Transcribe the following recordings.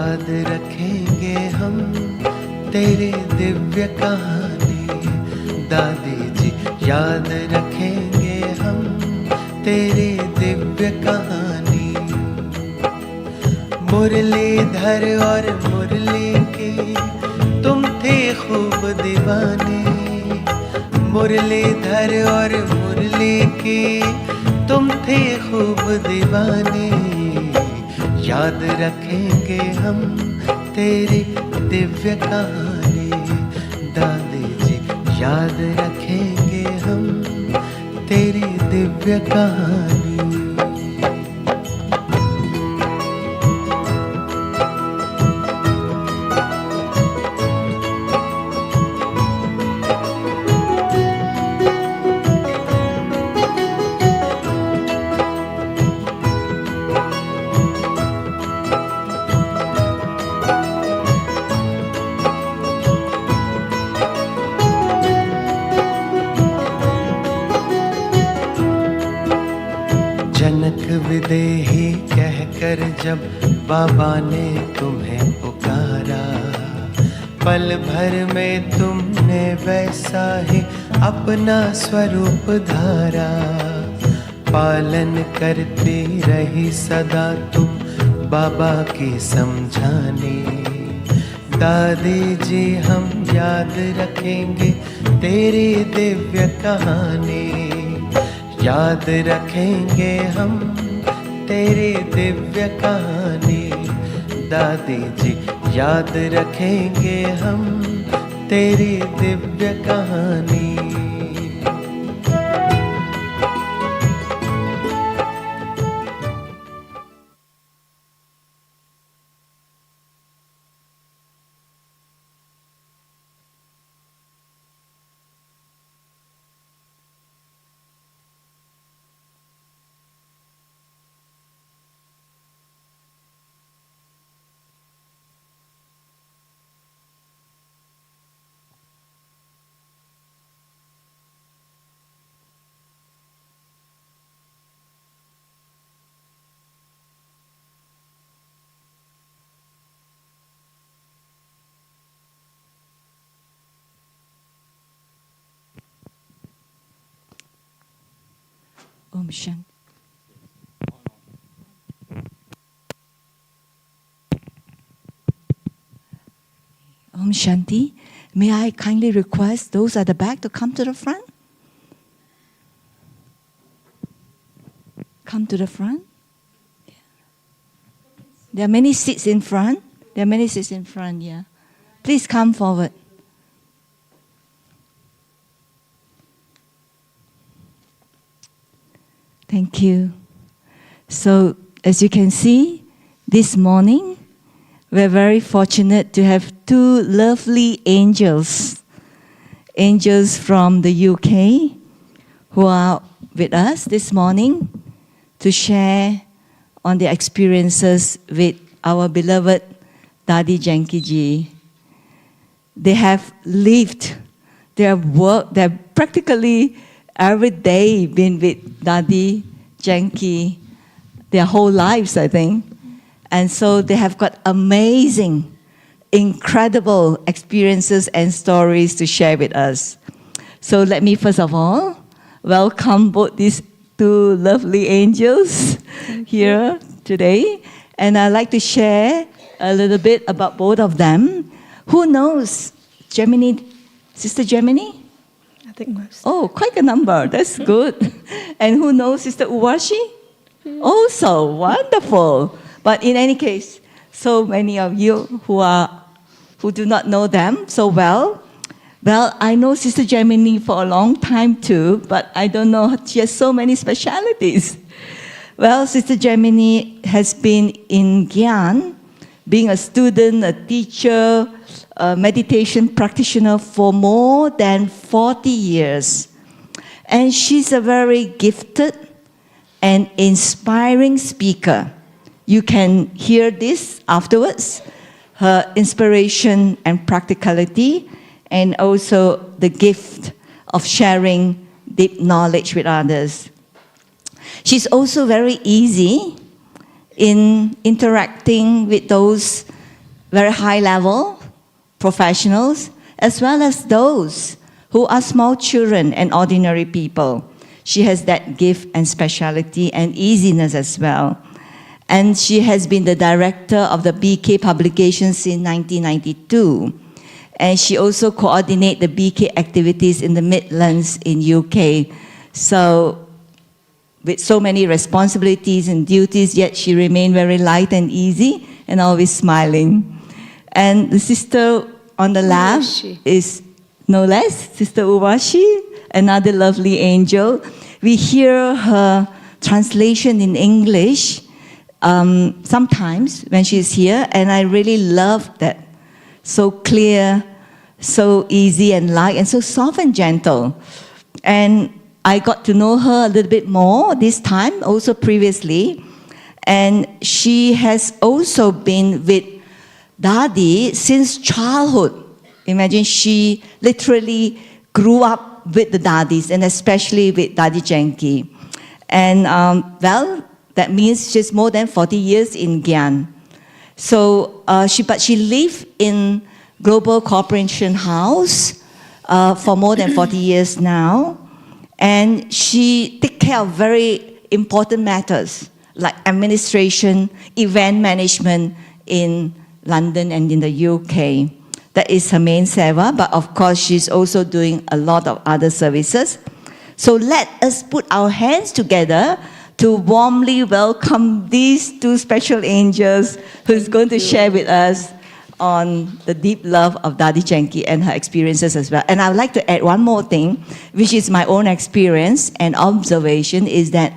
याद रखेंगे हम तेरी दिव्य कहानी। दादी जी याद रखेंगे हम तेरी दिव्य कहानी। मुरलीधर और मुरली की तुम थे खूब दीवाने। मुरलीधर और मुरली की तुम थे खूब दीवाने। याद रखेंगे हम तेरी दिव्य कहानी। दादी जी याद रखेंगे हम तेरी दिव्य कहानी। जनक विदेही कहकर जब बाबा ने तुम्हें पुकारा, पल भर में तुमने वैसा ही अपना स्वरूप धारा। पालन करती रही सदा तुम बाबा की समझानी। दादी जी हम याद रखेंगे तेरी दिव्य कहानी। याद रखेंगे हम तेरी दिव्य कहानी। दादी जी याद रखेंगे हम तेरी दिव्य कहानी। Om Shanti. Om Shanti. May I kindly request those at the back to come to the front? Come to the front. There are many seats in front. There are many seats in front, yeah. Please come forward. Thank you. So, as you can see, this morning, we're very fortunate to have two lovely angels. Angels from the UK who are with us this morning to share on their experiences with our beloved Dadi Janki ji. They have lived their work, they're practically every day been with Dadi Janki their whole lives, I think. And so they have got amazing, incredible experiences and stories to share with us. So let me first of all welcome both these two lovely angels here today. And I'd like to share a little bit about both of them. Who knows Jaymini, Sister Jaymini? I think most. Oh, quite a number. That's good. And who knows Sister Urvashi? Also, wonderful. But in any case, so many of you who do not know them so well. Well, I know Sister Jaymini for a long time too, but I don't know, she has so many specialities. Well, Sister Jaymini has been in Gyan, being a student, a teacher, a meditation practitioner for more than 40 years. And she's a very gifted and inspiring speaker. You can hear this afterwards, her inspiration and practicality, and also the gift of sharing deep knowledge with others. She's also very easy in interacting with those very high level professionals, as well as those who are small children and ordinary people. She has that gift and speciality and easiness as well. And she has been the director of the BK publications since 1992. And she also coordinates the BK activities in the Midlands in UK. So with so many responsibilities and duties, yet she remained very light and easy and always smiling. And the sister on the left is no less, Sister Urvashi, another lovely angel. We hear her translation in English sometimes when she's here, and I really love that. So clear, so easy and light, and so soft and gentle. And I got to know her a little bit more this time, also previously. And she has also been with Dadi since childhood. Imagine she literally grew up with the Dadis, and especially with Dadi Janki. And well, that means she's more than 40 years in Gyan. So, but she lived in Global Corporation House for more than 40 years now. And she takes care of very important matters like administration, event management in London and in the UK. That is her main seva, but of course she's also doing a lot of other services. So let us put our hands together to warmly welcome these two special angels who's going to share with us on the deep love of Dadi Janki and her experiences as well. And I would like to add one more thing, which is my own experience and observation, is that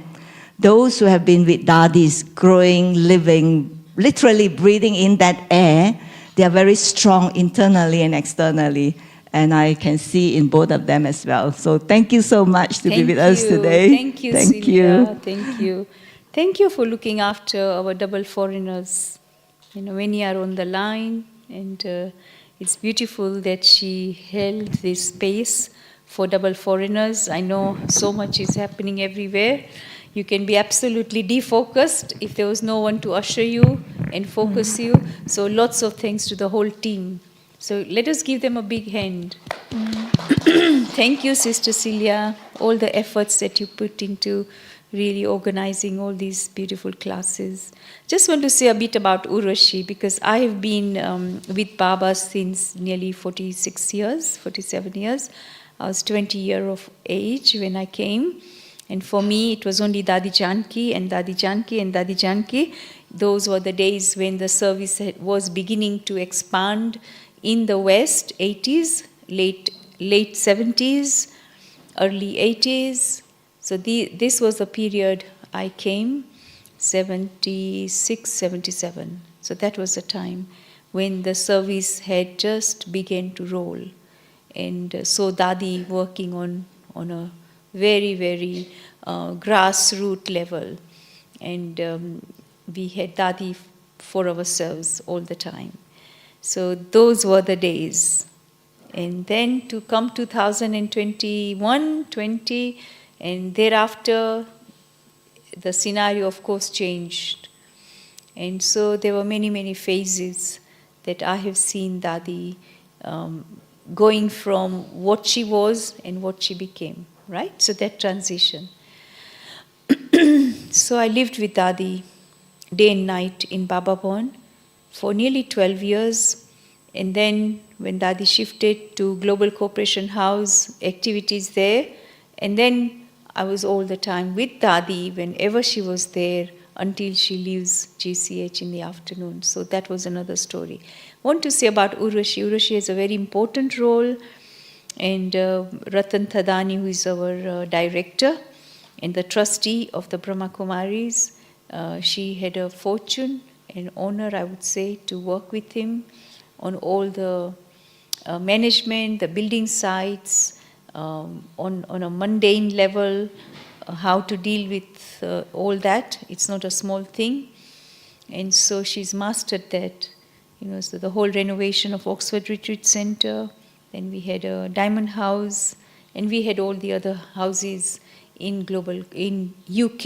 those who have been with Dadis, growing, living, literally breathing in that air, they are very strong internally and externally. And I can see in both of them as well. So thank you so much to be with us today. Thank you, Celia. Thank you. Thank you for looking after our double foreigners. You know, when you are on the line, and it's beautiful that she held this space for double foreigners. I know so much is happening everywhere. You can be absolutely defocused if there was no one to usher you and focus you. So lots of thanks to the whole team. So let us give them a big hand. Thank you, Sister Celia, all the efforts that you put into really organizing all these beautiful classes. Just want to say a bit about Urvashi, because I have been with Baba since nearly 47 years. I was 20 years of age when I came. And for me, it was only Dadi Janki and Dadi Janki and Dadi Janki. Those were the days when the service was beginning to expand in the West, 80s, late 70s, early 80s. So this was the period I came, 76, 77. So that was the time when the service had just begun to roll. And so Dadi working on a very, very grassroots level. And we had Dadi for ourselves all the time. So those were the days. And then to come 2021, 20, and thereafter, the scenario, of course, changed. And so there were many, many phases that I have seen Dadi going from what she was and what she became, right? So that transition. So I lived with Dadi day and night in Baba Bhawan for nearly 12 years. And then when Dadi shifted to Global Corporation House, activities there, and then I was all the time with Dadi whenever she was there until she leaves GCH in the afternoon. So that was another story. I want to say about Urvashi. Urvashi has a very important role. And Ratan Thadani, who is our director and the trustee of the Brahma Kumaris, she had a fortune and honor, I would say, to work with him on all the management, the building sites, on a mundane level, how to deal with all that. It's not a small thing. And so she's mastered that. You know, so the whole renovation of Oxford Retreat Center, then we had a Diamond House, and we had all the other houses in UK.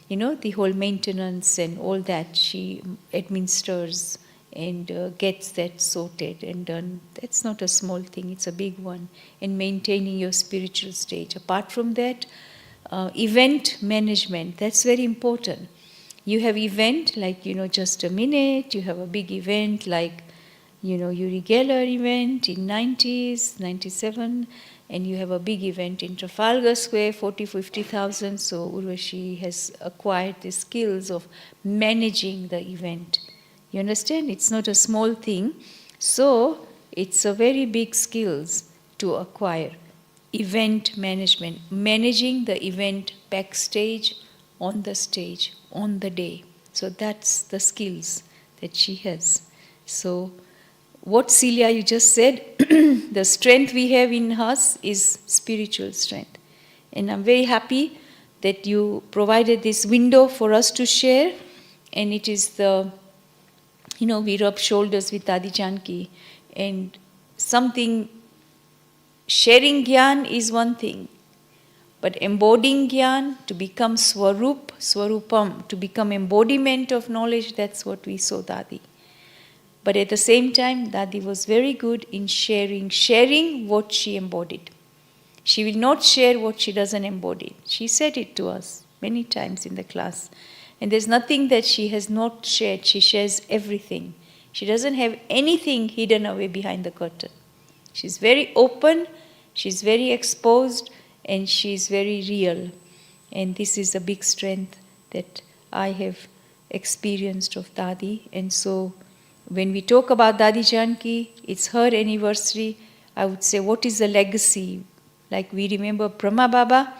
You know, the whole maintenance and all that she administers and gets that sorted and done. That's not a small thing, it's a big one. And maintaining your spiritual stage. Apart from that, event management, that's very important. You have event like, just a minute, you have a big event like, Uri Geller event in 90s, 97, and you have a big event in Trafalgar Square, 40,000-50,000. So Urvashi has acquired the skills of managing the event. You understand? It's not a small thing. So it's a very big skills to acquire. Event management, managing the event backstage, on the stage, on the day. So that's the skills that she has. So what Celia you just said, the strength we have in us is spiritual strength. And I'm very happy that you provided this window for us to share. And it is we rub shoulders with Dadi Janki. And sharing Gyan is one thing. But embodying Gyan, to become Swarupam, to become embodiment of knowledge, that's what we saw Dadi. But at the same time, Dadi was very good in sharing what she embodied. She will not share what she doesn't embody. She said it to us many times in the class. And there's nothing that she has not shared. She shares everything. She doesn't have anything hidden away behind the curtain. She's very open, she's very exposed, and she's very real. And this is a big strength that I have experienced of Dadi. And so when we talk about Dadi Janki, it's her anniversary. I would say, what is the legacy? Like we remember Brahma Baba.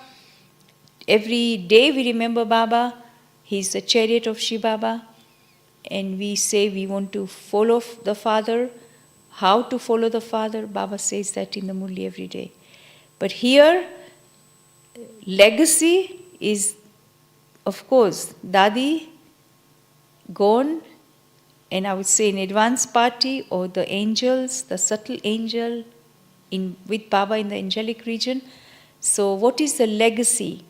Every day we remember Baba. He's the chariot of Shiva Baba. And we say we want to follow the Father. How to follow the Father? Baba says that in the Murli every day. But here, legacy is, of course, Dadi gone. And I would say in advance party, or the angels, the subtle angel with Baba in the angelic region. So what is the legacy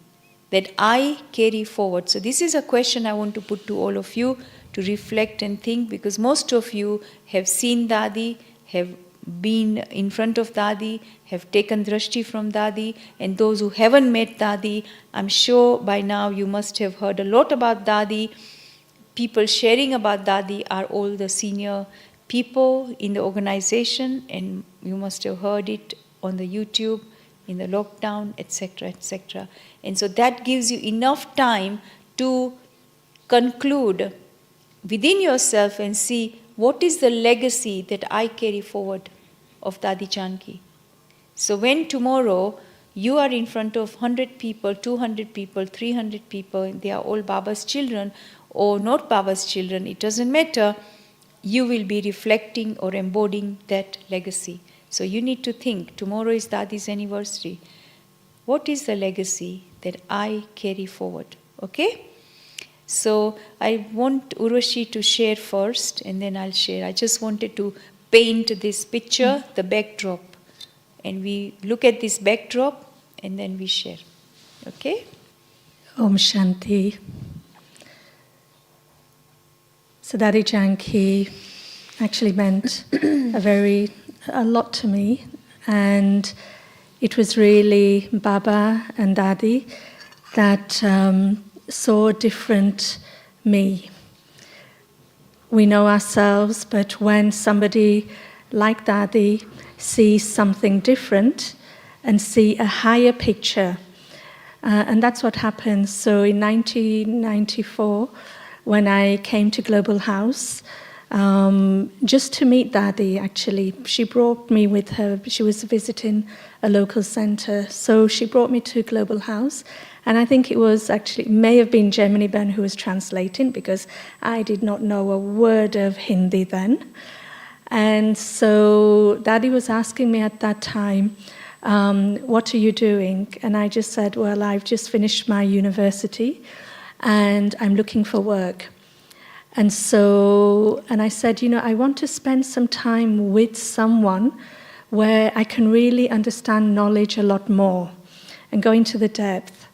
that I carry forward? So this is a question I want to put to all of you to reflect and think, because most of you have seen Dadi, have been in front of Dadi, have taken drashti from Dadi, and those who haven't met Dadi, I'm sure by now you must have heard a lot about Dadi. People sharing about Dadi are all the senior people in the organization, and you must have heard it on the YouTube, in the lockdown, etc., etc. And so that gives you enough time to conclude within yourself and see what is the legacy that I carry forward of Dadi Janki. So when tomorrow you are in front of 100 people, 200 people, 300 people, and they are all Baba's children, or not Baba's children, it doesn't matter, you will be reflecting or embodying that legacy. So you need to think, tomorrow is Dadi's anniversary. What is the legacy that I carry forward? Okay? So I want Urvashi to share first, and then I'll share. I just wanted to paint this picture, the backdrop. And we look at this backdrop, and then we share. Okay? Om Shanti. So Dadi Janki actually meant a lot to me, and it was really Baba and Dadi that saw a different me. We know ourselves, but when somebody like Dadi sees something different and see a higher picture, and that's what happened. So in 1994, when I came to Global House, just to meet Dadi, actually, she brought me with her. She was visiting a local center, so she brought me to Global House. And I think it was actually, may have been Jaymini Ben who was translating, because I did not know a word of Hindi then. And so Dadi was asking me at that time, what are you doing? And I just said, well, I've just finished my university and I'm looking for work. And I said, I want to spend some time with someone where I can really understand knowledge a lot more and go into the depth.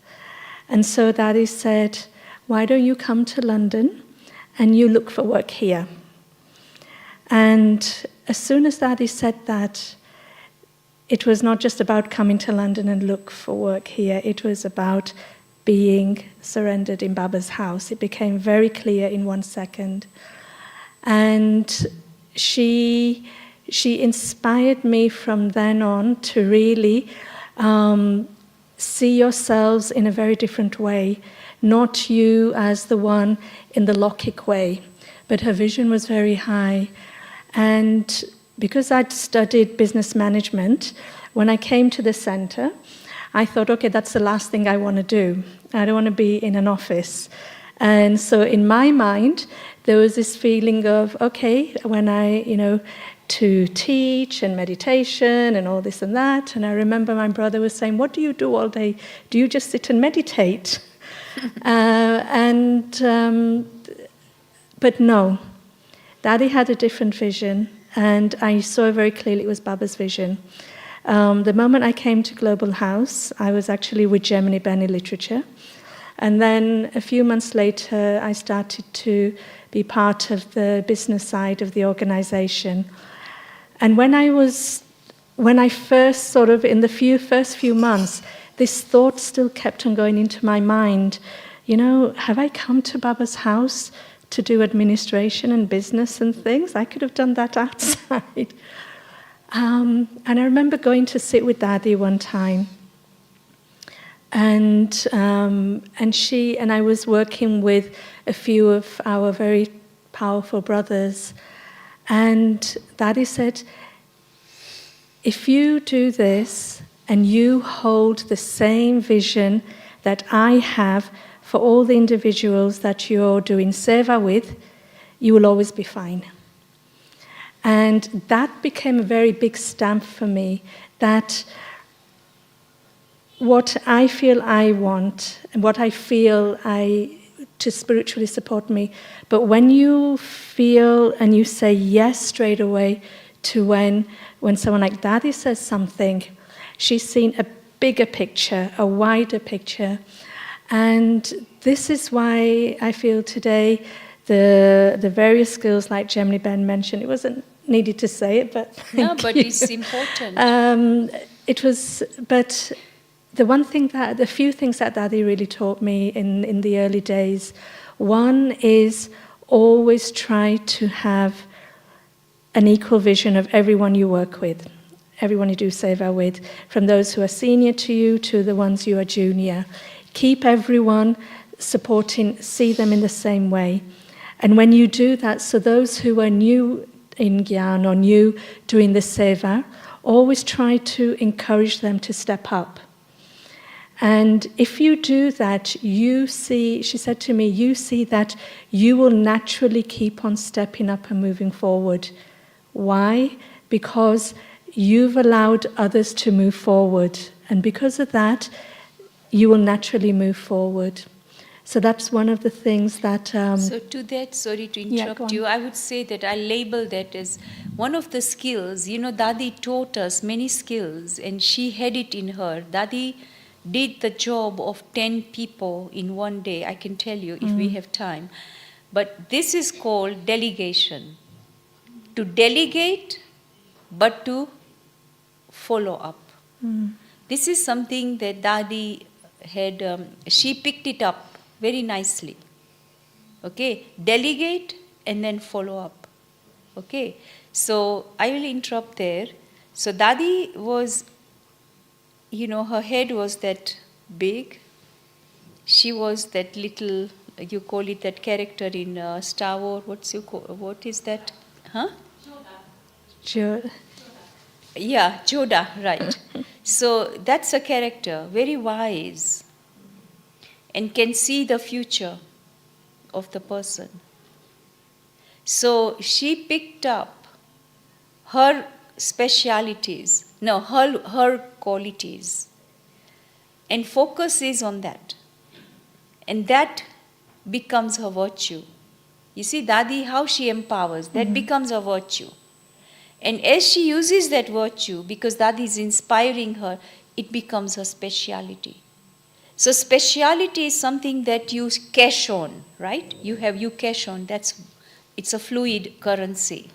And so Dadi said, why don't you come to London and you look for work here? And as soon as Dadi said that, it was not just about coming to London and look for work here, it was about being surrendered in Baba's house. It became very clear in 1 second. And she inspired me from then on to really see yourselves in a very different way, not you as the one in the Lokik way, but her vision was very high. And because I'd studied business management, when I came to the center, I thought, okay, that's the last thing I want to do. I don't want to be in an office. And so in my mind, there was this feeling of, okay, when I, to teach and meditation and all this and that. And I remember my brother was saying, what do you do all day? Do you just sit and meditate? But no, Dadi had a different vision, and I saw very clearly it was Baba's vision. The moment I came to Global House, I was actually with Jaymini Benny Literature. And then a few months later, I started to be part of the business side of the organization. And when I first sort of, in the first few months, this thought still kept on going into my mind. Have I come to Baba's house to do administration and business and things? I could have done that outside. And I remember going to sit with Dadi one time. And I was working with a few of our very powerful brothers. And Dadi said, if you do this and you hold the same vision that I have for all the individuals that you're doing seva with, you will always be fine. And that became a very big stamp for me, that what I feel I want and what I feel to spiritually support me, but when you feel and you say yes straight away to when someone like Dadi says something, she's seen a bigger picture, a wider picture. And this is why I feel today the various skills like Jaymini Ben mentioned, it wasn't needed to say it, but but it's important. But the few things that Dadi really taught me in the early days, one is always try to have an equal vision of everyone you work with, everyone you do seva with, from those who are senior to you to the ones you are junior. Keep everyone supporting, see them in the same way. And when you do that, so those who are new in Gyan or new doing the seva, always try to encourage them to step up. And if you do that, you see, she said to me, you see that you will naturally keep on stepping up and moving forward. Why? Because you've allowed others to move forward. And because of that, you will naturally move forward. So that's one of the things that... So to that, sorry to interrupt you, I would say that I label that as one of the skills. Dadi taught us many skills and she had it in her. Dadi did the job of 10 people in one day, I can tell you, if we have time. But this is called delegation. To delegate, but to follow up. This is something that Dadi had, she picked it up very nicely. Okay, delegate and then follow up. Okay, so I will interrupt there. So Dadi was, her head was that big. She was that little, you call it that character in Star Wars. What is that? Huh? Joda. Yeah, Joda, right. So that's a character, very wise, and can see the future of the person. So she picked up her specialities, her qualities, and focuses on that. And that becomes her virtue. You see, Dadi, how she empowers, that becomes her virtue. And as she uses that virtue, because Dadi is inspiring her, it becomes her speciality. So speciality is something that you cash on, right? You cash on, it's a fluid currency.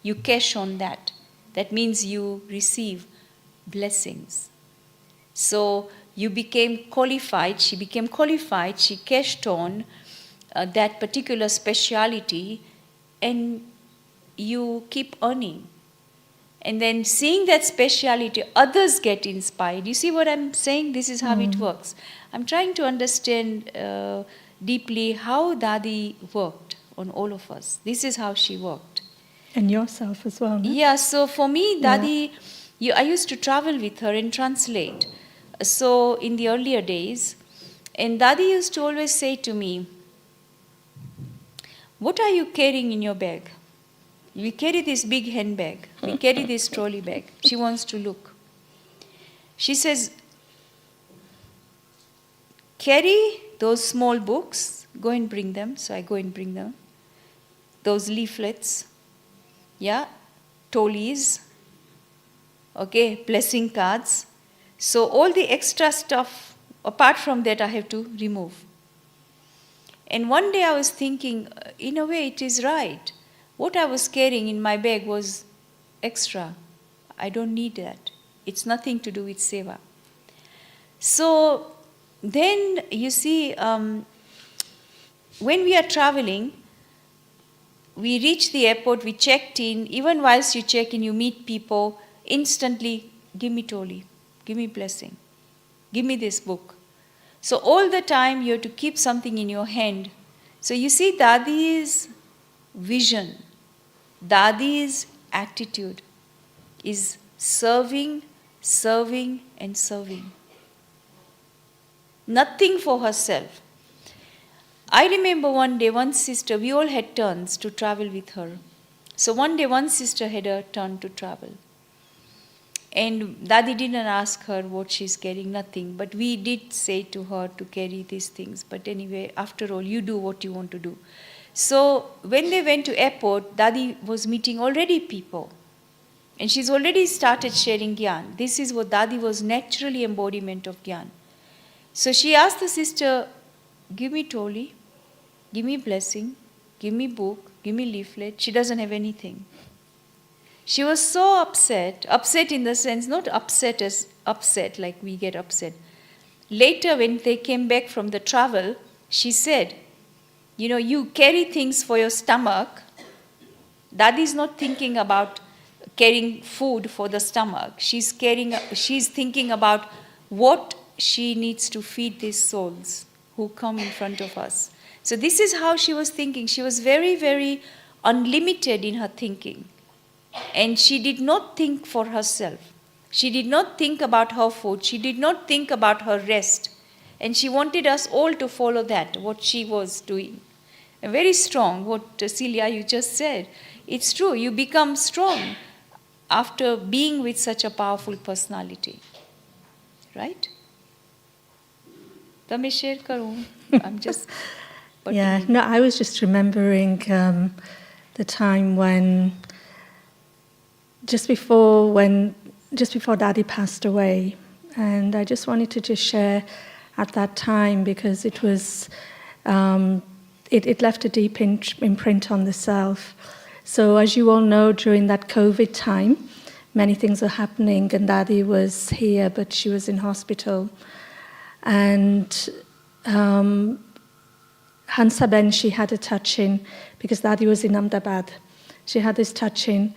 You cash on that. That means you receive blessings. So you became qualified, she became qualified, she cashed on that particular speciality, and you keep earning. And then seeing that speciality, others get inspired. You see what I'm saying? This is how it works. I'm trying to understand deeply how Dadi worked on all of us. This is how she worked. And yourself as well, no? Yeah, so for me, Dadi, I used to travel with her and translate. So in the earlier days, and Dadi used to always say to me, what are you carrying in your bag? We carry this big handbag. We carry this trolley bag. She wants to look. She says, carry those small books. Go and bring them. So I go and bring them. Those leaflets. Yeah. Tolis. Okay. Blessing cards. So all the extra stuff, apart from that, I have to remove. And one day I was thinking, in a way, it is right. What I was carrying in my bag was extra. I don't need that. It's nothing to do with seva. So then, you see, when we are traveling, we reach the airport, we checked in. Even whilst you check in, you meet people, instantly, give me toli, give me blessing, give me this book. So all the time, you have to keep something in your hand. So you see, Dadi's vision, Dadi's attitude is serving, serving, and serving. Nothing for herself. I remember one day, one sister, we all had turns to travel with her. So one day, one sister had a turn to travel. And Dadi didn't ask her what she's carrying, nothing. But we did say to her to carry these things. But anyway, after all, you do what you want to do. So when they went to airport, Dadi was meeting already people. And she's already started sharing Gyan. This is what Dadi was naturally embodiment of Gyan. So she asked the sister, give me toli, give me blessing, give me book, give me leaflet. She doesn't have anything. She was so upset in the sense, not upset as upset like we get upset. Later when they came back from the travel, she said, you know, you carry things for your stomach. Dadi is not thinking about carrying food for the stomach. She's thinking about what she needs to feed these souls who come in front of us. So this is how she was thinking. She was very, very unlimited in her thinking. And she did not think for herself. She did not think about her food. She did not think about her rest. And she wanted us all to follow that, what she was doing. And very strong, what Celia, you just said. It's true, you become strong after being with such a powerful personality. Right? Tame share karu. I'm just... Yeah, no, I was just remembering the time when, just before Dadi passed away, and I just wanted to just share at that time because it was, it left a deep imprint on the self. So as you all know, during that COVID time, many things were happening, and Dadi was here, but she was in hospital. And Hansaben, she had a touch-in, because Dadi was in Ahmedabad. She had this touch-in,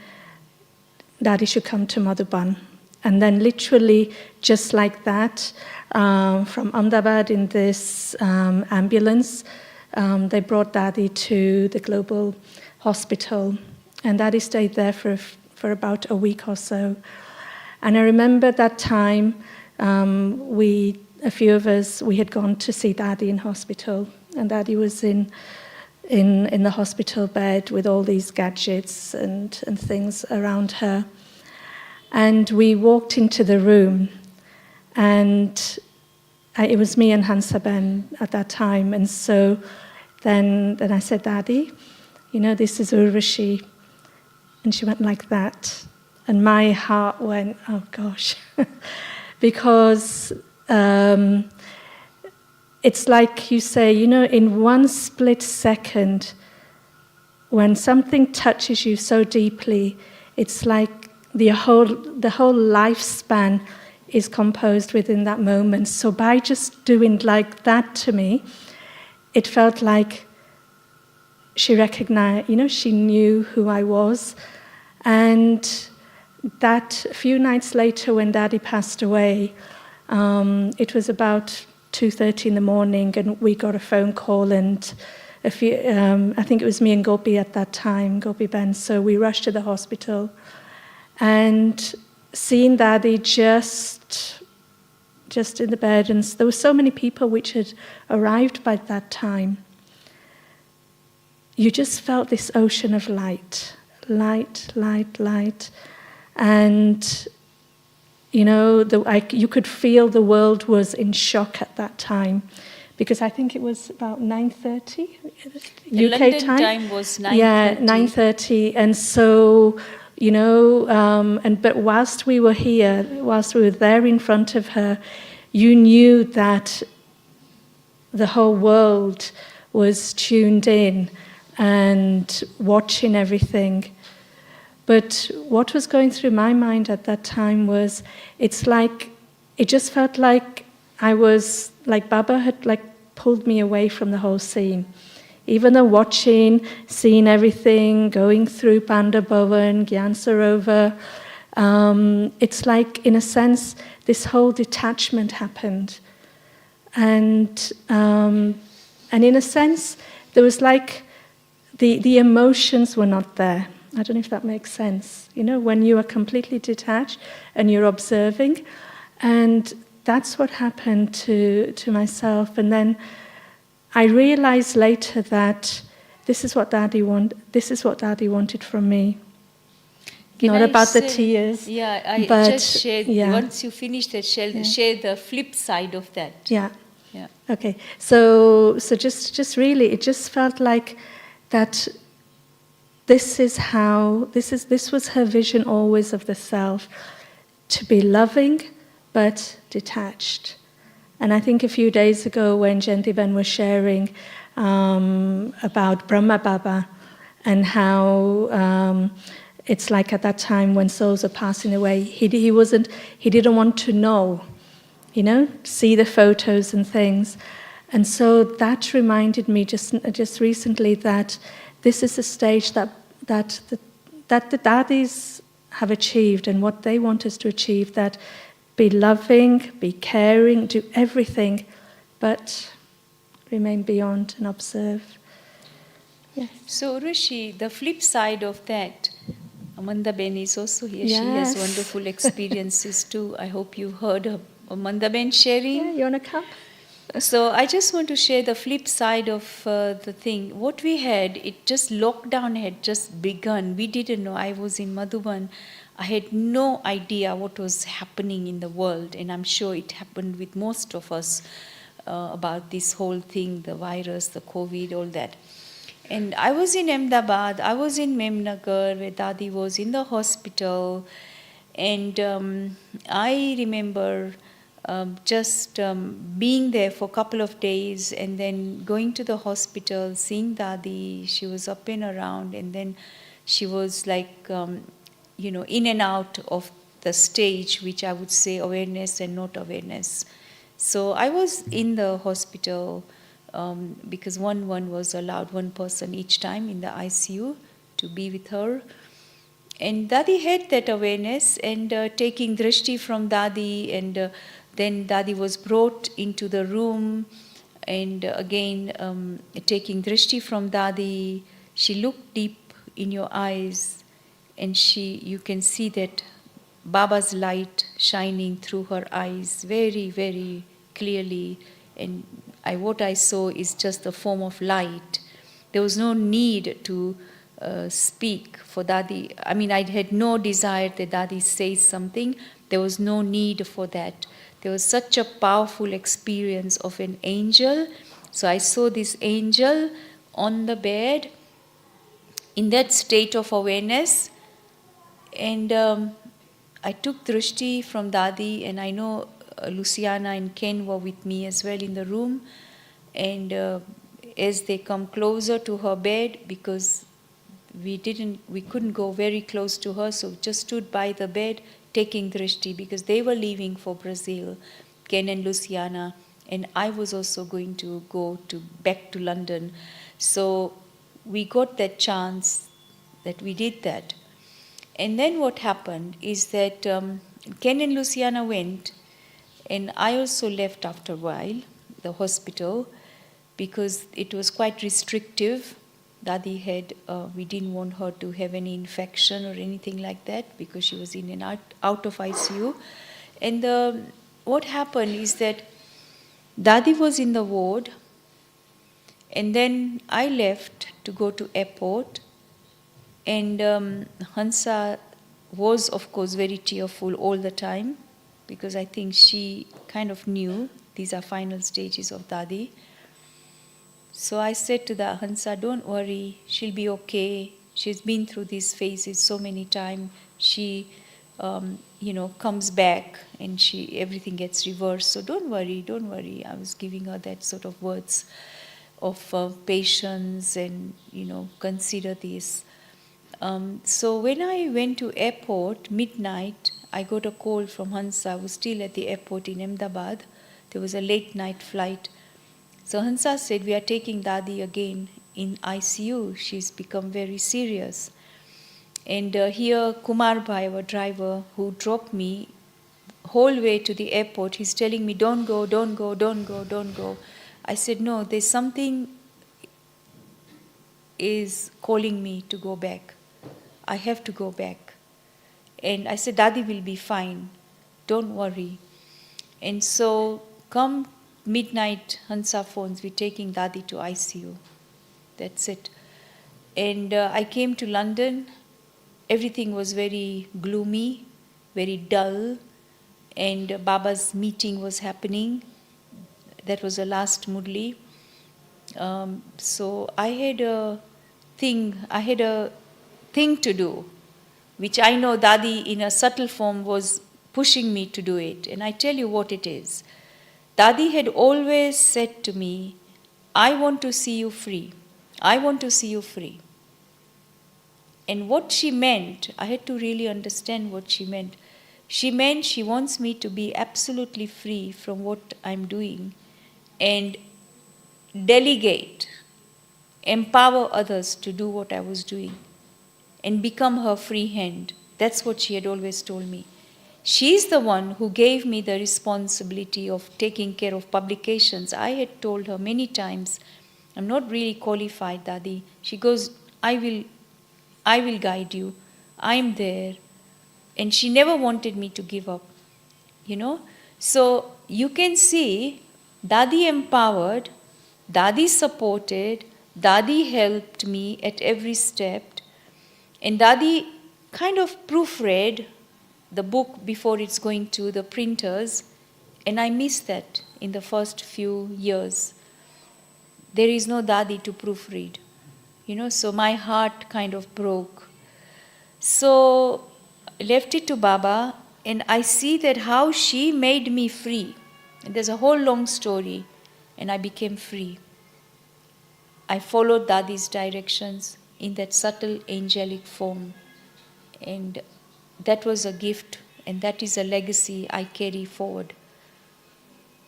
Dadi should come to Madhuban. And then literally, just like that, from Ahmedabad in this ambulance, they brought Dadi to the global hospital. And Dadi stayed there for about a week or so. And I remember that time, a few of us, we had gone to see Dadi in hospital. And Dadi was in the hospital bed with all these gadgets and things around her. And we walked into the room, and it was me and Hansaben at that time. And so then I said, Dadi, you know, this is Urvashi. And she went like that. And my heart went, oh gosh. Because it's like you say, you know, in one split second, when something touches you so deeply, it's like the whole lifespan is composed within that moment. So by just doing like that to me, it felt like she recognized, she knew who I was. And that a few nights later when Daddy passed away, it was about 2:30 in the morning, and we got a phone call, and I think it was me and Gopi at that time, Gopi Ben, so we rushed to the hospital. And seeing Daddy just in the bed, and there were so many people which had arrived by that time, you just felt this ocean of light. And, you could feel the world was in shock at that time, because I think it was about 9:30 The UK London time. time was 9:30. Yeah, 9:30. And so, but whilst we were there in front of her, you knew that the whole world was tuned in and watching everything. But what was going through my mind at that time was, it just felt like I was, like Baba had pulled me away from the whole scene. Even though seeing everything, going through Panda Bhavan, Gyan Sarovar, it's like, in a sense, this whole detachment happened. And in a sense, there was like, the emotions were not there. I don't know if that makes sense. When you are completely detached and you're observing. And that's what happened to myself. And then I realized later that this is what Daddy wanted from me. Not about the tears. Yeah, I just shared, once you finish that, share the flip side of that. Yeah. Yeah. Okay. So just really, it just felt like that. This was her vision always of the self, to be loving but detached. And I think a few days ago when Jayanti-ben was sharing about Brahma Baba and how it's like at that time when souls are passing away, he didn't want to know, see the photos and things. And so that reminded me just recently that this is a stage that the Dadis have achieved, and what they want us to achieve, that be loving, be caring, do everything, but remain beyond and observe. Yes. So Urvashi, the flip side of that, Amanda Ben is also here. Yes. She has wonderful experiences too. I hope you heard of Amanda Ben sharing. Yeah, you want to come? So I just want to share the flip side of the thing. What we had, lockdown had just begun. We didn't know. I was in Madhuban. I had no idea what was happening in the world. And I'm sure it happened with most of us about this whole thing, the virus, the COVID, all that. And I was in Ahmedabad. I was in Memnagar, where Dadi was in the hospital. And I remember being there for a couple of days and then going to the hospital, seeing Dadi. She was up and around, and then she was like, in and out of the stage, which I would say awareness and not awareness. So I was in the hospital because one was allowed, one person each time in the ICU to be with her. And Dadi had that awareness, and taking drishti from Dadi, and then Dadi was brought into the room, and again taking drishti from Dadi, she looked deep in your eyes, and you can see that Baba's light shining through her eyes very, very clearly. And what I saw is just a form of light. There was no need to speak for Dadi. I mean, I had no desire that Dadi says something. There was no need for that. There was such a powerful experience of an angel. So I saw this angel on the bed in that state of awareness. And I took drishti from Dadi, and I know Luciana and Ken were with me as well in the room. And as they come closer to her bed, because we couldn't go very close to her, so just stood by the bed taking drishti because they were leaving for Brazil, Ken and Luciana, and I was also going to go back to London. So we got that chance that we did that. And then what happened is that Ken and Luciana went, and I also left after a while, the hospital, because it was quite restrictive. Dadi had, we didn't want her to have any infection or anything like that because she was in and out of ICU. And what happened is that Dadi was in the ward, and then I left to go to airport, and Hansa was, of course, very tearful all the time because I think she kind of knew these are final stages of Dadi. So I said to the Hansa, don't worry, she'll be okay. She's been through these phases so many times. She, comes back and everything gets reversed. So don't worry, don't worry. I was giving her that sort of words of patience and, consider this. So when I went to airport, midnight, I got a call from Hansa. I was still at the airport in Ahmedabad. There was a late night flight. So Hansa said, we are taking Dadi again in ICU. She's become very serious. And here Kumar Bhai, our driver, who dropped me whole way to the airport, he's telling me, don't go, don't go, don't go, don't go. I said, no, there's something is calling me to go back. I have to go back. And I said, Dadi will be fine. Don't worry. And so come midnight, Hansa phones, we're taking Dadi to ICU. That's it. And I came to London. Everything was very gloomy, very dull. And Baba's meeting was happening. That was the last Murli. So I had a thing to do, which I know Dadi in a subtle form was pushing me to do it. And I tell you what it is. Dadi had always said to me, I want to see you free. I want to see you free. And what she meant, I had to really understand what she meant. She meant she wants me to be absolutely free from what I'm doing and delegate, empower others to do what I was doing and become her free hand. That's what she had always told me. She's the one who gave me the responsibility of taking care of publications. I had told her many times, I'm not really qualified, Dadi. She goes, I will guide you. I'm there. And she never wanted me to give up, So you can see Dadi empowered, Dadi supported, Dadi helped me at every step. And Dadi kind of proofread the book before it's going to the printers, and I missed that in the first few years. There is no Dadi to proofread, so my heart kind of broke. So left it to Baba, and I see that how she made me free. And there's a whole long story, and I became free. I followed Dadi's directions in that subtle angelic form. And that was a gift, and that is a legacy I carry forward.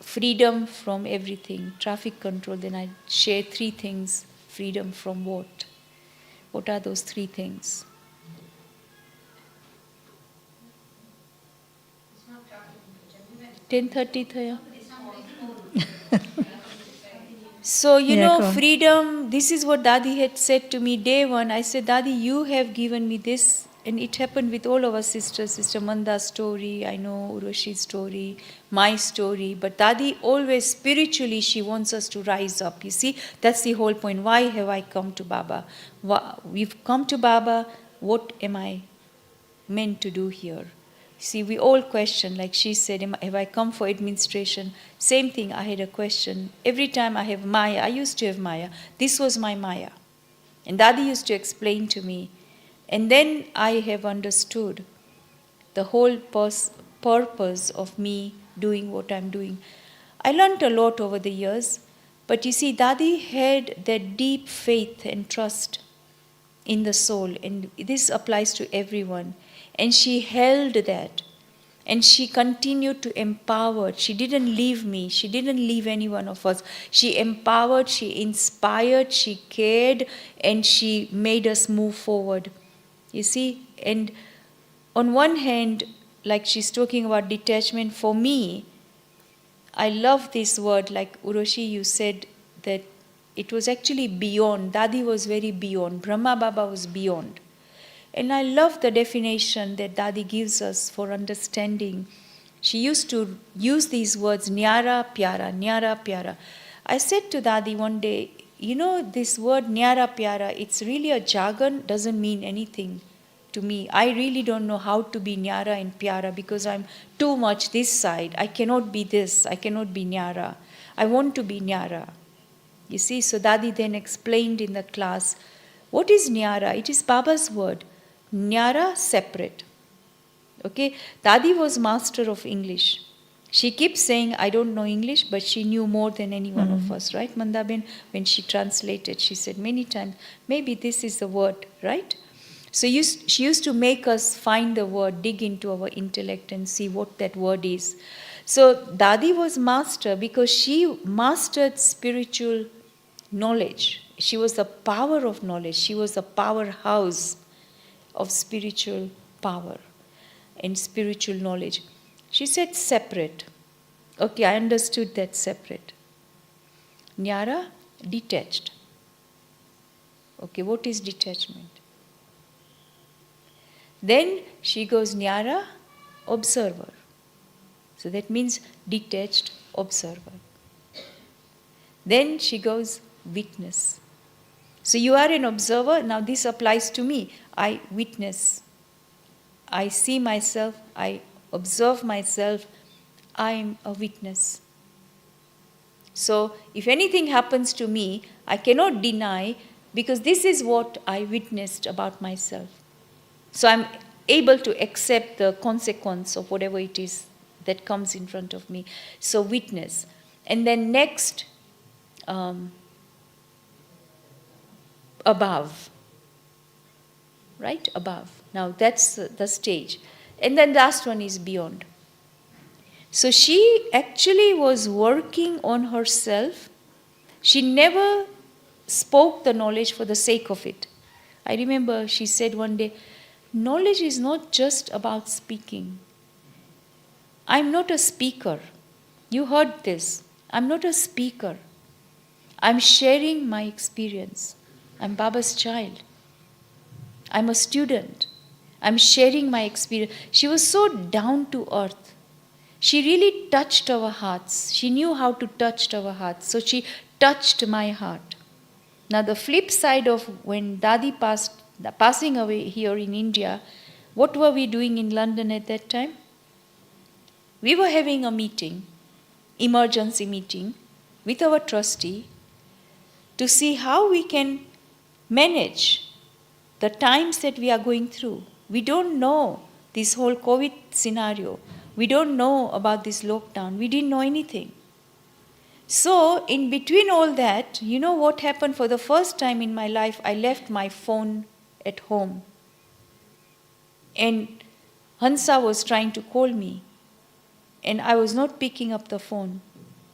Freedom from everything, traffic control. Then I share 3 things. Freedom from what? What are those 3 things? 10:30 thaya. So, freedom, this is what Dadi had said to me day one. I said, Dadi, you have given me this. And it happened with all of our sisters. Sister Manda's story, I know Urvashi's story, my story. But Dadi always spiritually, she wants us to rise up. You see, that's the whole point. Why have I come to Baba? We've come to Baba. What am I meant to do here? See, we all question, like she said, have I come for administration? Same thing, I had a question. Every time I have Maya, I used to have Maya. This was my Maya. And Dadi used to explain to me. And then I have understood the whole purpose of me doing what I'm doing. I learned a lot over the years. But you see, Dadi had that deep faith and trust in the soul, and this applies to everyone. And she held that, and she continued to empower. She didn't leave me, she didn't leave any one of us. She empowered, she inspired, she cared, and she made us move forward. You see, and on one hand, like she's talking about detachment, for me, I love this word, like Urvashi, you said that it was actually beyond. Dadi was very beyond. Brahma Baba was beyond. And I love the definition that Dadi gives us for understanding. She used to use these words, Nyara Pyara, Nyara Pyara. I said to Dadi one day, you know, this word Nyara Pyara, it's really a jargon, doesn't mean anything to me. I really don't know how to be Nyara and Pyara because I'm too much this side. I cannot be this, I cannot be Nyara. I want to be Nyara. You see, so Dadi then explained in the class, what is Nyara? It is Baba's word. Nyara, separate. Okay, Dadi was master of English. She keeps saying, I don't know English, but she knew more than any one of us, right? Mandaben, when she translated, she said many times, maybe this is the word, right? So she used to make us find the word, dig into our intellect and see what that word is. So Dadi was master because she mastered spiritual knowledge. She was the power of knowledge. She was the powerhouse of spiritual power and spiritual knowledge. She said separate. Okay, I understood that separate. Nyara, detached. Okay, what is detachment? Then she goes Nyara, observer. So that means detached observer. Then she goes witness. So you are an observer. Now this applies to me. I witness. I see myself. I observe myself. I am a witness. So if anything happens to me, I cannot deny because this is what I witnessed about myself. So I'm able to accept the consequence of whatever it is that comes in front of me. So witness. And then next, above. Right? Above. Now that's the stage. And then last one is beyond. So she actually was working on herself. She never spoke the knowledge for the sake of it. I remember she said one day, knowledge is not just about speaking. I'm not a speaker. You heard this. I'm not a speaker. I'm sharing my experience. I'm Baba's child. I'm a student. I'm sharing my experience. She was so down to earth. She really touched our hearts. She knew how to touch our hearts. So she touched my heart. Now the flip side of when Dadi passing away here in India, what were we doing in London at that time? We were having a meeting, emergency meeting, with our trustee to see how we can manage the times that we are going through. We don't know this whole COVID scenario. We don't know about this lockdown. We didn't know anything. So, in between all that, you know what happened? For the first time in my life, I left my phone at home. And Hansa was trying to call me. And I was not picking up the phone.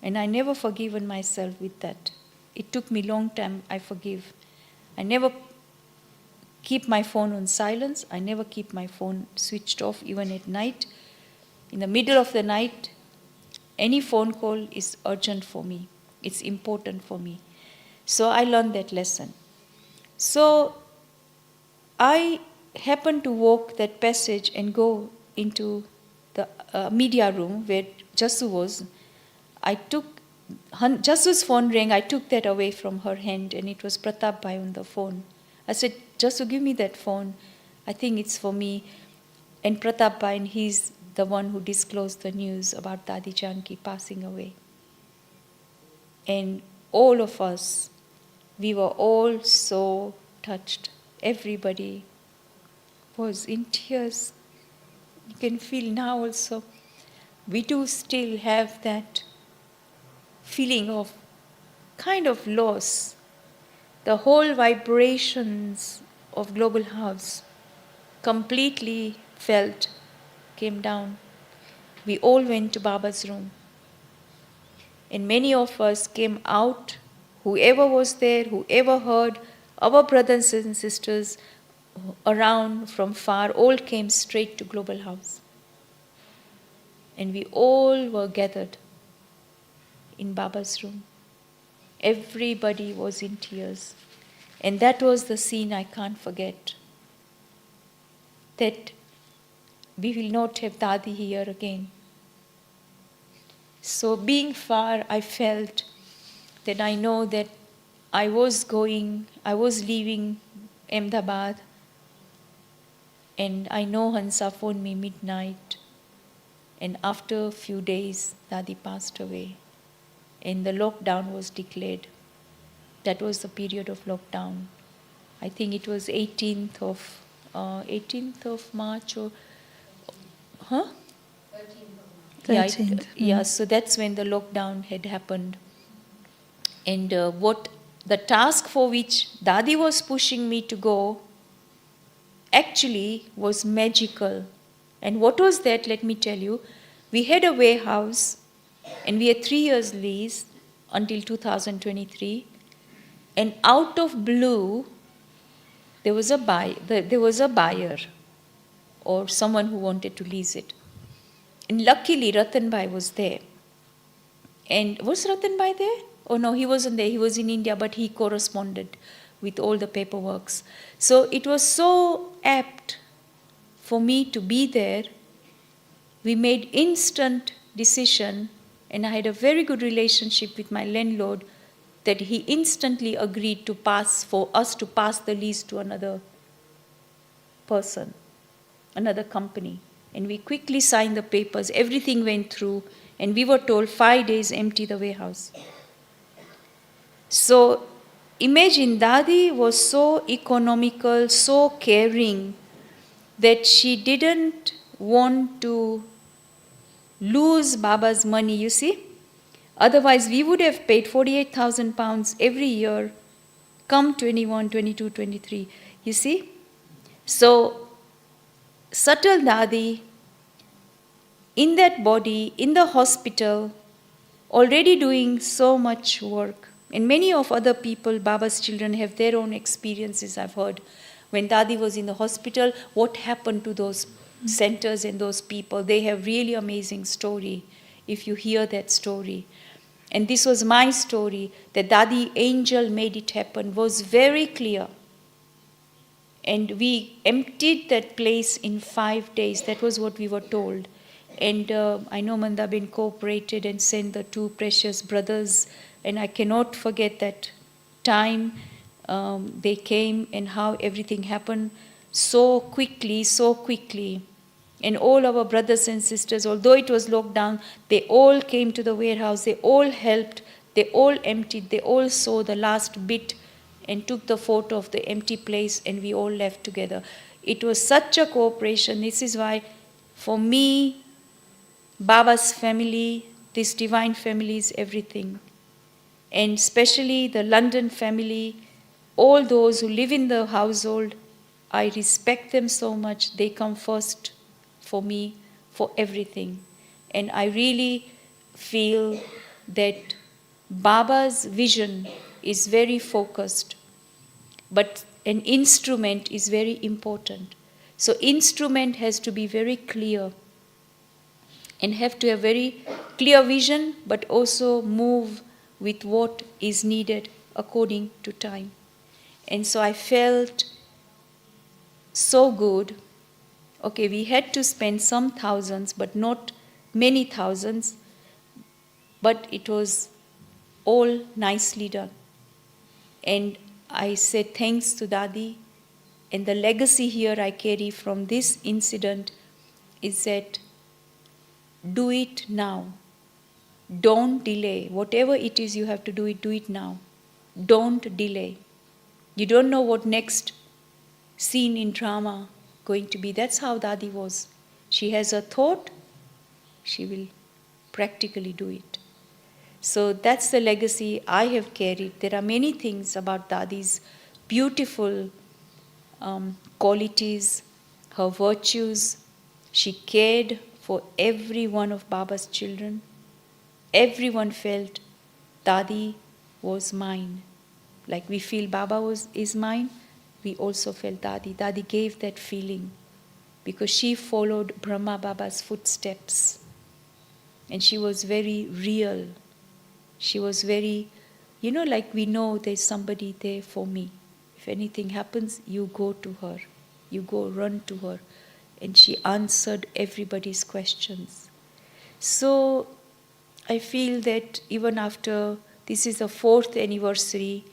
And I never forgiven myself with that. It took me a long time, I forgive. I never keep my phone on silence. I never keep my phone switched off, even at night. In the middle of the night, any phone call is urgent for me. It's important for me. So I learned that lesson. So I happened to walk that passage and go into the media room where Jasu was. I took Jasu's phone rang. I took that away from her hand, and it was Pratap Bhai on the phone. I said, Jasu, give me that phone. I think it's for me. And Pratap Bhai, and he's the one who disclosed the news about Dadi Janki passing away. And all of us, we were all so touched. Everybody was in tears. You can feel now also. We do still have that feeling of kind of loss. The whole vibrations of Global House completely felt, came down. We all went to Baba's room. And many of us came out, whoever was there, whoever heard, our brothers and sisters around from far, all came straight to Global House. And we all were gathered in Baba's room. Everybody was in tears. And that was the scene I can't forget. That we will not have Dadi here again. So being far, I felt that I know that I was leaving Ahmedabad, and I know Hansa phoned me midnight, and after a few days, Dadi passed away, and the lockdown was declared. That was the period of lockdown. I think it was 18th of March or, huh? 13th. Yeah, so that's when the lockdown had happened. And what the task for which Dadi was pushing me to go actually was magical. And what was that? Let me tell you. We had a warehouse and we had 3 years lease until 2023. And out of blue, there was a buyer or someone who wanted to lease it. And luckily, Ratan Bhai was there. And was Ratan Bhai there? Oh no, he wasn't there. He was in India, but he corresponded with all the paperworks. So it was so apt for me to be there. We made instant decision, and I had a very good relationship with my landlord that he instantly agreed for us to pass the lease to another person, another company. And we quickly signed the papers, everything went through, and we were told 5 days empty the warehouse. So imagine, Dadi was so economical, so caring, that she didn't want to lose Baba's money, you see. Otherwise, we would have paid 48,000 pounds every year, come 21, 22, 23, you see. So, subtle Dadi, in that body, in the hospital, already doing so much work. And many of other people, Baba's children, have their own experiences, I've heard. When Dadi was in the hospital, what happened to those centers and those people? They have really amazing story, if you hear that story. And this was my story, that Dadi Angel made it happen, was very clear. And we emptied that place in 5 days. That was what we were told. And I know Mandabin cooperated and sent the 2 precious brothers. And I cannot forget that time they came and how everything happened so quickly, so quickly. And all our brothers and sisters, although it was locked down, they all came to the warehouse, they all helped, they all emptied, they all saw the last bit and took the photo of the empty place, and we all left together. It was such a cooperation. This is why, for me, Baba's family, this divine family is everything. And especially the London family, all those who live in the household, I respect them so much. They come first for me, for everything. And I really feel that Baba's vision is very focused, but an instrument is very important. So instrument has to be very clear and have to have very clear vision, but also move with what is needed according to time. And so I felt so good. Okay, we had to spend some thousands, but not many thousands, but it was all nicely done. And I said thanks to Dadi, and the legacy here I carry from this incident is that do it now. Don't delay. Whatever it is you have to do it now. Don't delay. You don't know what next scene in drama going to be. That's how Dadi was. She has a thought, she will practically do it. So that's the legacy I have carried. There are many things about Dadi's beautiful qualities, her virtues. She cared for every one of Baba's children. Everyone felt Dadi was mine. Like we feel Baba is mine, we also felt Dadi. Dadi gave that feeling because she followed Brahma Baba's footsteps. And she was very real. She was very, like we know there's somebody there for me. If anything happens, you go to her. You go run to her. And she answered everybody's questions. So I feel that even after, this is the 4th anniversary,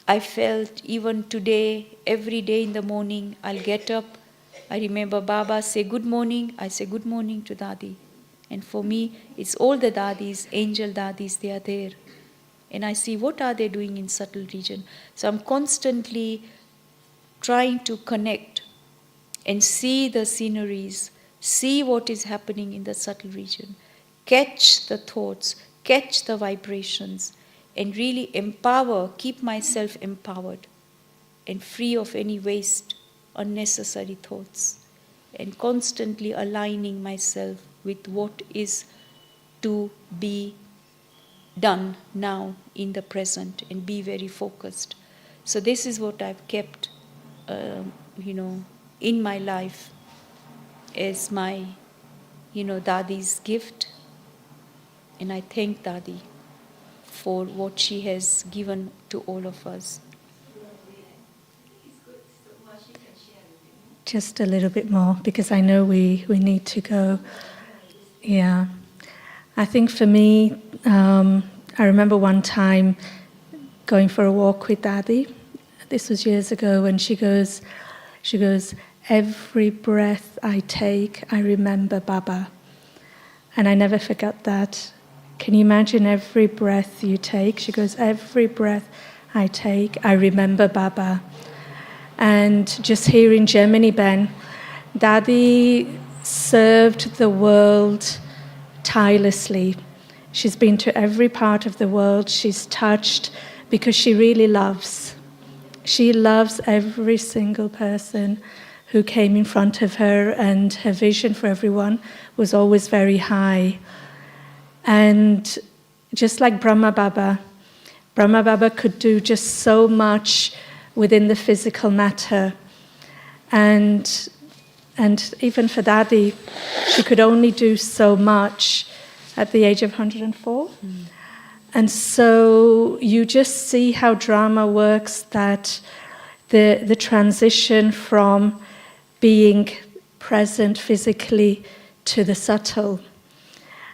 I felt even today, every day in the morning, I'll get up, I remember Baba say good morning, I say good morning to Dadi. And for me, it's all the Dadis, angel Dadis, they are there. And I see what are they doing in subtle region. So I'm constantly trying to connect and see the sceneries, see what is happening in the subtle region, catch the thoughts, catch the vibrations, and really empower, keep myself empowered and free of any waste, unnecessary thoughts, and constantly aligning myself with what is to be done now in the present and be very focused. So this is what I've kept, in my life as my, Dadi's gift. And I thank Dadi for what she has given to all of us. Just a little bit more, because I know we need to go. Yeah. I think for me, I remember one time going for a walk with Dadi. This was years ago, and she goes, every breath I take, I remember Baba. And I never forgot that. Can you imagine every breath you take? She goes, every breath I take, I remember Baba. And just here in Germany, Ben, Dadi served the world tirelessly. She's been to every part of the world. She's touched because she really loves. She loves every single person who came in front of her, and her vision for everyone was always very high. And just like Brahma Baba could do just so much within the physical matter. And even for Dadi, she could only do so much at the age of 104. And so you just see how drama works, that the transition from being present physically to the subtle.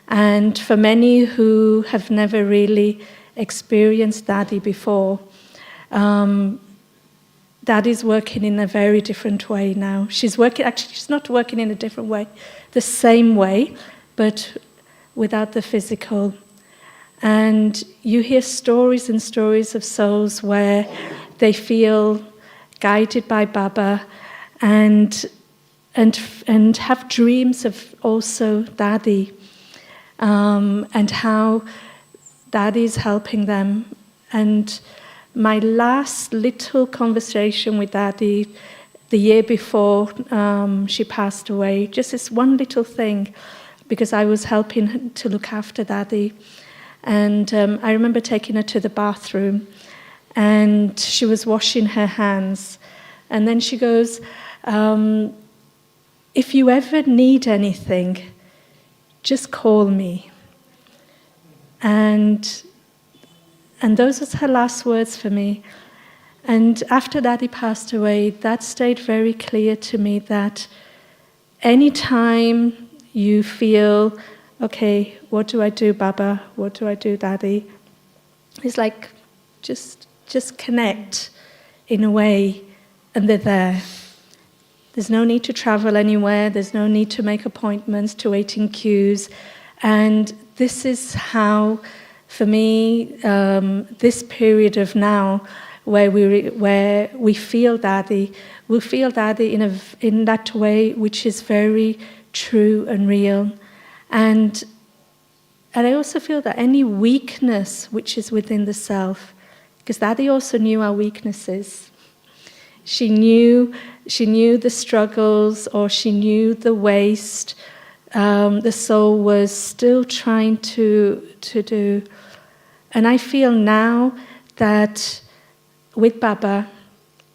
And for many who have never really experienced Dadi before, Dadi's working in a very different way now. She's not working in a different way, the same way, but without the physical. And you hear stories and stories of souls where they feel guided by Baba and have dreams of also Dadi, and how Dadi is helping them. And my last little conversation with Dadi the year before she passed away, just this one little thing, because I was helping her to look after Dadi. And I remember taking her to the bathroom, and she was washing her hands. And then she goes, if you ever need anything, just call me. And those were her last words for me. And after Dadi passed away, that stayed very clear to me, that anytime you feel, okay, what do I do, Baba? What do I do, Dadi? It's like, just connect in a way, and they're there. There's no need to travel anywhere. There's no need to make appointments, to wait in queues. And this is how, for me, this period of now, where we feel Dadi, we feel Dadi in that way which is very true and real. And I also feel that any weakness which is within the self, because Dadi also knew our weaknesses. She knew the struggles, or she knew the waste. The soul was still trying to do. And I feel now that with Baba,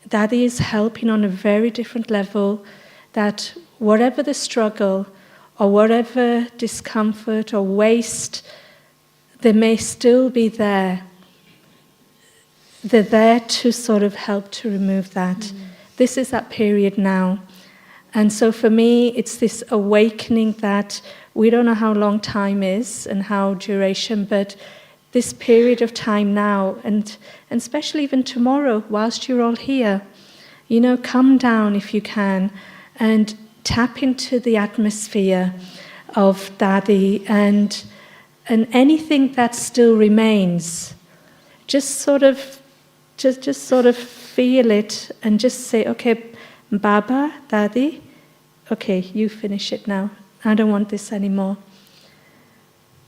Dadi is helping on a very different level, that whatever the struggle or whatever discomfort or waste, they may still be there. They're there to sort of help to remove that. This is that period now. And so for me, it's this awakening that we don't know how long time is and how duration, but this period of time now, and especially even tomorrow, whilst you're all here, come down if you can and tap into the atmosphere of Dadi and anything that still remains. Just sort of feel it and just say, okay, Baba, Dadi, okay, you finish it now. I don't want this anymore.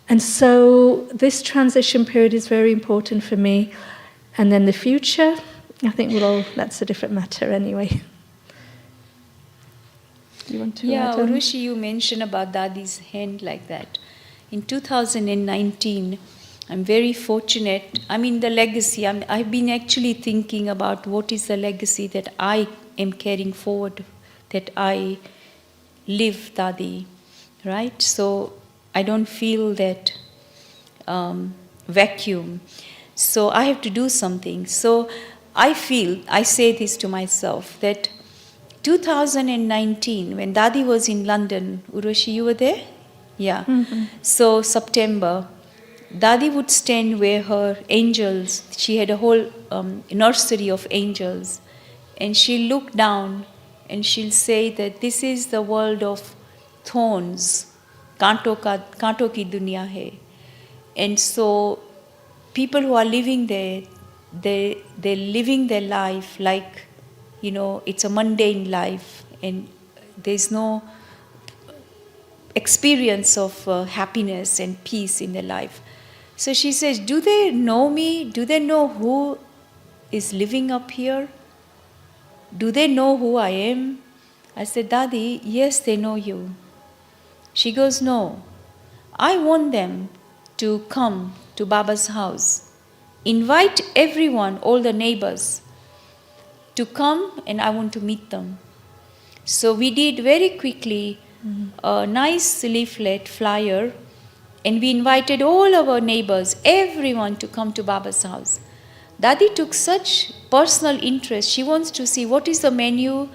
And so this transition period is very important for me. And then the future, I think that's a different matter anyway. You want to add on? Urvashi, you mentioned about Dadi's hand like that. In 2019, I'm very fortunate. The legacy. I've been actually thinking about what is the legacy that I am carrying forward, that I live Dadi, right? So I don't feel that vacuum. So I have to do something. So I say this to myself, that 2019, when Dadi was in London, Urvashi, you were there? Yeah. Mm-hmm. So September, Dadi would stand where her angels, she had a whole nursery of angels, and she'll look down and she'll say that this is the world of thorns, kanto ki duniya hai. And so people who are living there, they're living their life like, it's a mundane life, and there's no experience of happiness and peace in their life. So she says, do they know me? Do they know who is living up here? Do they know who I am? I said, Dadi, yes, they know you. She goes, no. I want them to come to Baba's house. Invite everyone, all the neighbors, to come, and I want to meet them. So we did very quickly a nice leaflet flyer, and we invited all our neighbors, everyone, to come to Baba's house. Dadi took such personal interest. She wants to see what is the menu,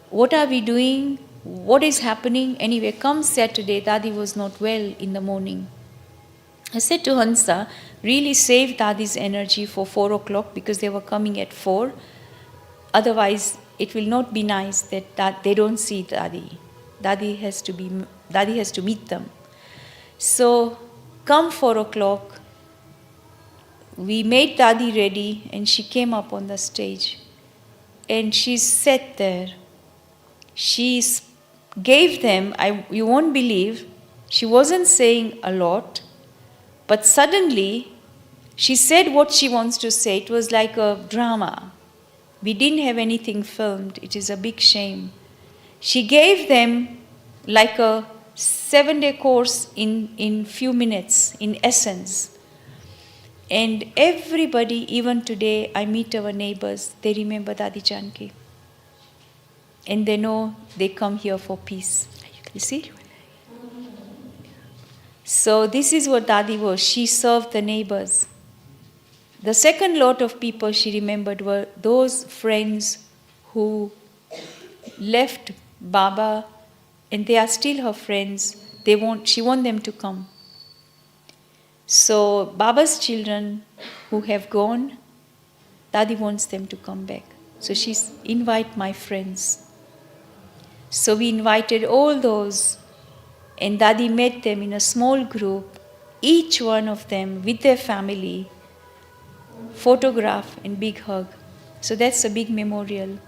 what are we doing, what is happening. Anyway, come Saturday, Dadi was not well in the morning. I said to Hansa, really save Dadi's energy for 4 o'clock, because they were coming at 4. Otherwise, it will not be nice that they don't see Dadi. Dadi has to meet them. So, come 4 o'clock, we made Dadi ready, and she came up on the stage. And she sat there. She gave them, you won't believe, she wasn't saying a lot, but suddenly she said what she wants to say. It was like a drama. We didn't have anything filmed. It is a big shame. She gave them like a 7-day course in few minutes, in essence. And everybody, even today, I meet our neighbors, they remember Dadi Janki. And they know they come here for peace. You see? So this is what Dadi was. She served the neighbors. The second lot of people she remembered were those friends who left Baba, and they are still her friends. She wants them to come. So Baba's children who have gone, Dadi wants them to come back. So she's invite my friends. So we invited all those, and Dadi met them in a small group, each one of them with their family, photograph and big hug. So that's a big memorial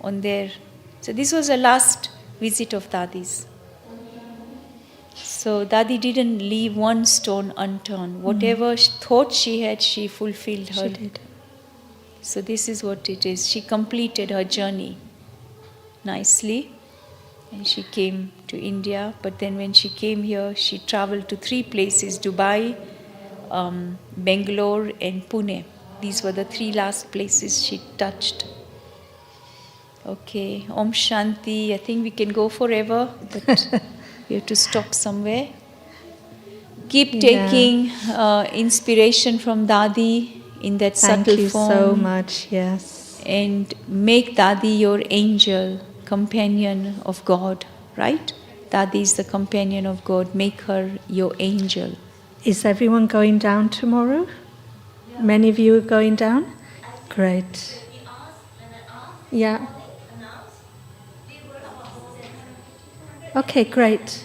on there. So this was the last visit of Dadi's. So Dadi didn't leave one stone unturned. Whatever thought she had, she fulfilled her. She did. So this is what it is. She completed her journey nicely and she came to India. But then when she came here, she traveled to 3 places, Dubai, Bangalore and Pune. These were the 3 last places she touched. Okay, Om Shanti. I think we can go forever, but we have to stop somewhere. Keep taking inspiration from Dadi in that subtle Thank you form. so much, yes. And make Dadi your angel, companion of God, right? Dadi is the companion of God. Make her your angel. Is everyone going down tomorrow? Many of you are going down? Great. Yeah. Okay, great.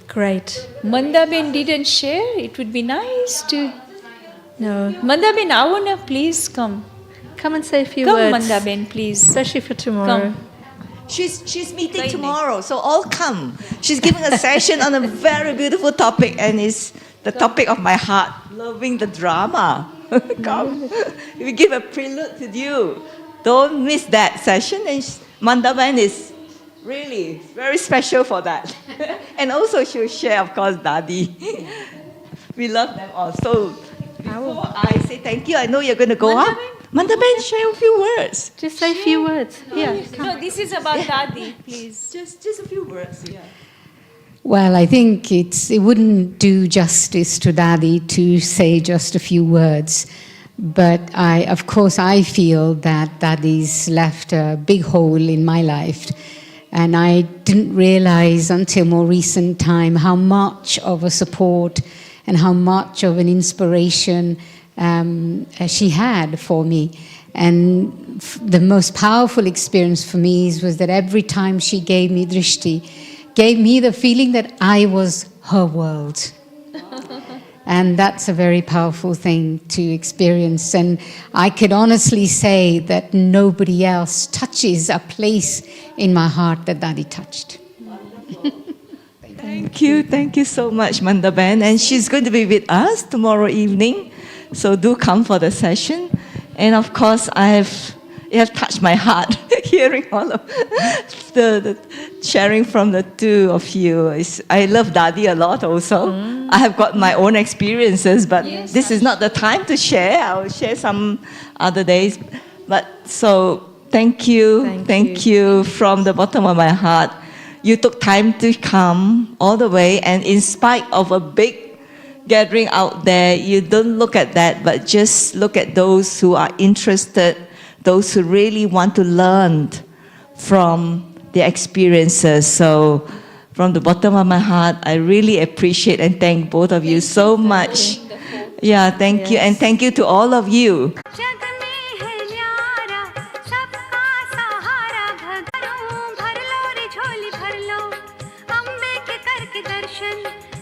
Great. Mandaben didn't share. It would be nice to. No. Mandaben, Avana, please come. Come and say a few Come, words. Mandaben, please. Especially for tomorrow. Come. She's meeting Right tomorrow, so all come. She's giving a session on a very beautiful topic, and it's the topic of my heart, loving the drama. Come. We give a prelude to you. Don't miss that session. And Mandaban is really very special for that. And also she'll share, of course, Dadi. We love them all. So before I say thank you, I know you're going to go up. Mandaban, share a few words. Just say a few words. Yeah. No, this is about Dadi, please. Just a few words, yeah. Well, I think it wouldn't do justice to Dadi to say just a few words. But of course, I feel that Dadi's left a big hole in my life. And I didn't realize until more recent time how much of a support and how much of an inspiration she had for me. And the most powerful experience for me was that every time she gave me drishti, gave me the feeling that I was her world. And that's a very powerful thing to experience. And I could honestly say that nobody else touches a place in my heart that Dadi touched. Thank you so much, Mandaban. And she's going to be with us tomorrow evening. So do come for the session. And of course, it has touched my heart hearing all of the sharing from the two of you. I love Dadi a lot also. I have got my own experiences, but this is not the time to share. I will share some other days. But so thank you from the bottom of my heart. You took time to come all the way, and in spite of a big gathering out there, you don't look at that, but just look at those who are interested, those who really want to learn from the experiences. So from the bottom of my heart, I really appreciate and thank both of you so much. Yeah, thank you. And thank you to all of you.